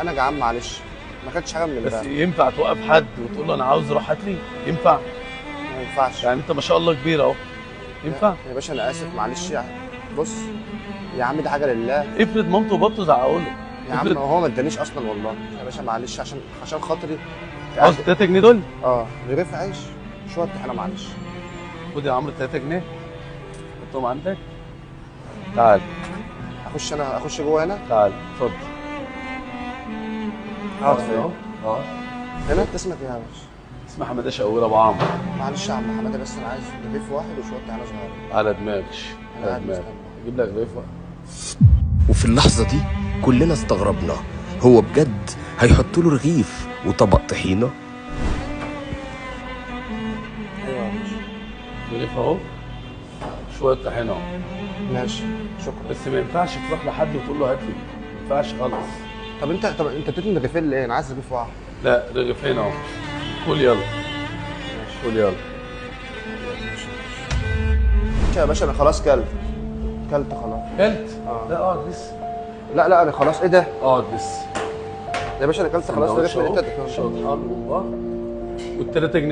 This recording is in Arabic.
انا جعان معلش، ما خدتش حاجه من بس امبارح. ينفع توقف حد وتقول له انا عاوز روح هات لي؟ ينفع؟ ما ينفعش يعني انت ما شاء الله كبير اهو، ينفع؟ يا باشا انا اسف معلش يعني. بص يا عم دي حاجه لله. افرض مامته وبابته زعقوا له. يا عم هو ما ادانيش اصلا والله يا باشا، معلش عشان خاطري. عاوز 3 جنيه دول؟ رغيف عيش شويه طحينه معلش. خد يا عمرو 3 جنيه حطهم عندك. تعال اخش جوه هنا. تعال اتفضل. اقعد فين؟ اه هنا. انت اسمك ايه يا باشا؟ اسمي حماده شاور ابو عمرو. معلش يا عم حماده، بس انا عايز رغيف واحد وشويه طحينه صغيره. على دماغك على دماغك، اجيب لك رغيف واحد. وفي اللحظة دي كلنا استغربنا، هو بجد هيحطوا له رغيف وطبق طحينة؟ ايوه يا باشا. رغيف اهو، شويه طحينه اهو. ماشي شكرا. بس ما ينفعش تروح لحد وتقول له هات لي، ما ينفعش خالص. طب انت اديتني رغيفين ليه؟ انا عايز رغيف واحد. لا رغيفين اهو، كل يلا كل يلا. يا باشا انا خلاص كلت خلاص. كلت؟ لا اقعد بس. لا انا خلاص. ايه ده اقعد بس يا باشا؟ انا كلت خلاص. رغيف من انت شويه حار وخضار وال3 جنيه